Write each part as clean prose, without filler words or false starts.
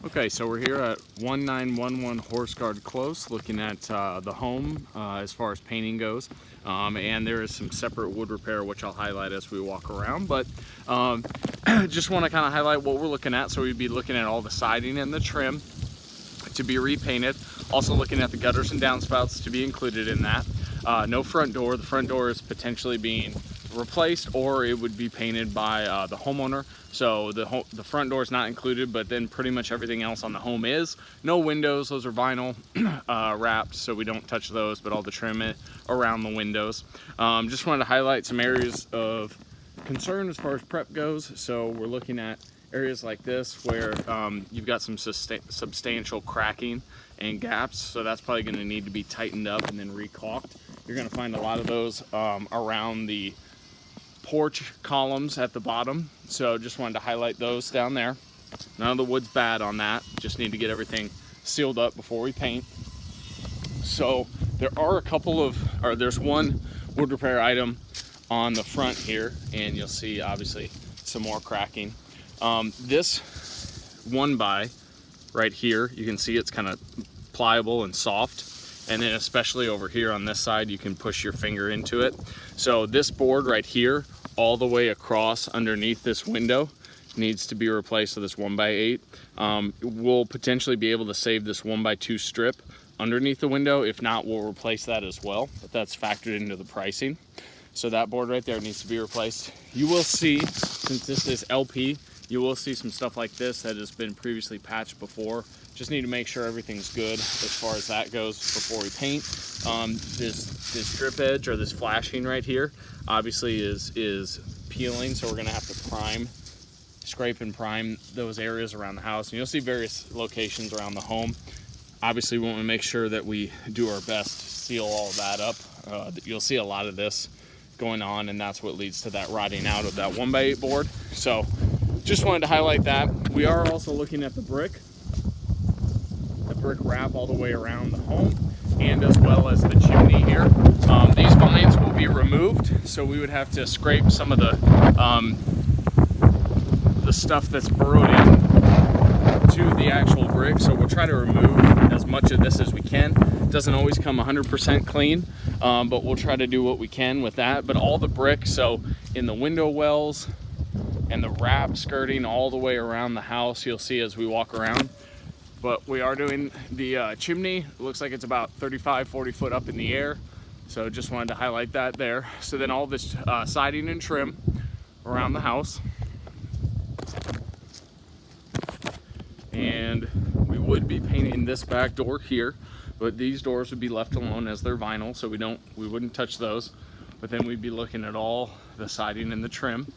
Okay, so we're here at 1911 Horse Guard Close, looking at the home as far as painting goes. And there is some separate wood repair, which I'll highlight as we walk around. But just want to kind of highlight what we're looking at. So we'd be looking at all the siding and the trim to be repainted. Also looking at the gutters and downspouts to be included in that. No front door. The front door is potentially being replaced, or it would be painted by the homeowner. So the front door is not included, but then pretty much everything else on the home is. No windows, those are vinyl wrapped, so we don't touch those, but all the trim around the windows. Just wanted to highlight some areas of concern as far as prep goes. So we're looking at areas like this where you've got some substantial cracking and gaps, so that's probably going to need to be tightened up and then re-caulked. You're going to find a lot of those around the porch columns at the bottom, so just wanted to highlight those down there. None of the wood's bad on that, just need to get everything sealed up before we paint. So there are there's one wood repair item on the front here, and you'll see obviously some more cracking. This 1x right here, you can see it's kind of pliable and soft. And then especially over here on this side, you can push your finger into it. So this board right here, all the way across underneath this window, needs to be replaced with this 1x8. We'll potentially be able to save this 1x2 strip underneath the window. If not, we'll replace that as well, but that's factored into the pricing. So that board right there needs to be replaced. You will see, since this is LP, you will see some stuff like this that has been previously patched before. Just need to make sure everything's good as far as that goes before we paint. This drip edge, or this flashing right here, obviously is peeling, so we're gonna have to scrape and prime those areas around the house. And you'll see various locations around the home. Obviously we want to make sure that we do our best to seal all of that up. You'll see a lot of this going on, and that's what leads to that rotting out of that 1x8 board. So just wanted to highlight that. We are also looking at the brick wrap all the way around the home, and as well as the chimney here. These vines will be removed, so we would have to scrape some of the stuff that's burrowed in to the actual brick. So we'll try to remove as much of this as we can. It doesn't always come 100% clean, but we'll try to do what we can with that. But all the brick, so in the window wells and the wrap skirting all the way around the house, you'll see as we walk around. But we are doing the chimney. It looks like it's about 35-40 foot up in the air, so just wanted to highlight that there. So then all this siding and trim around the house, and we would be painting this back door here, but these doors would be left alone as they're vinyl, so we wouldn't touch those. But then we'd be looking at all the siding and the trim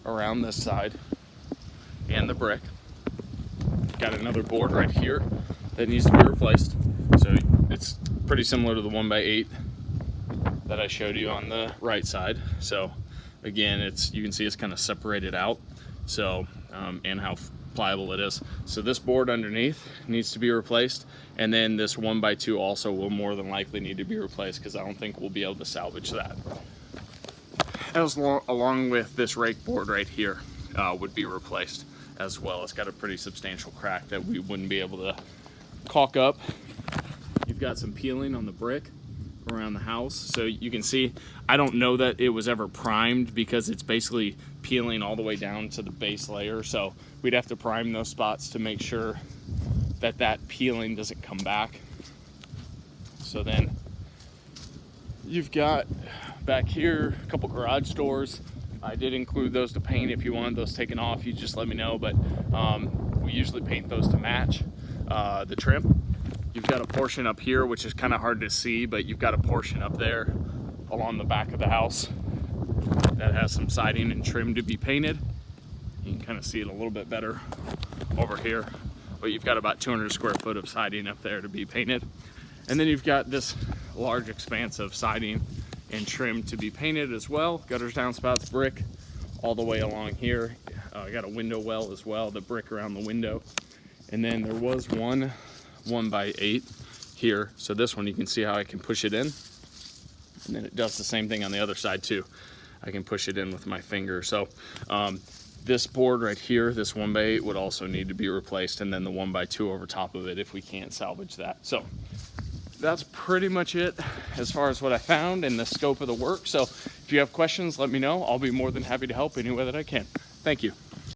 around this side and the brick. Got another board right here that needs to be replaced, so it's pretty similar to the 1x8 that I showed you on the right side. So again, you can see it's kind of separated out, so and how pliable it is. So this board underneath needs to be replaced, and then this 1x2 also will more than likely need to be replaced, because I don't think we'll be able to salvage that. Along with this rake board right here would be replaced as well. It's got a pretty substantial crack that we wouldn't be able to caulk up. You've got some peeling on the brick around the house, so you can see I don't know that it was ever primed, because it's basically peeling all the way down to the base layer, so we'd have to prime those spots to make sure that that peeling doesn't come back. So then you've got back here a couple garage doors. I did include those to paint. If you want those taken off, you just let me know, but we usually paint those to match the trim. You've got a portion up here, which is kind of hard to see, but you've got a portion up there along the back of the house that has some siding and trim to be painted. You can kind of see it a little bit better over here, but you've got about 200 square foot of siding up there to be painted. And then you've got this large expanse of siding and trim to be painted as well. Gutters, downspouts, brick all the way along here. I got a window well as well, the brick around the window. And then there was one 1x8 here. So this one, you can see how I can push it in. And then it does the same thing on the other side too. I can push it in with my finger. So This board right here, this 1x8 would also need to be replaced, and then the 1x2 over top of it if we can't salvage that. So that's pretty much it as far as what I found and the scope of the work. So if you have questions, let me know. I'll be more than happy to help any way that I can. Thank you.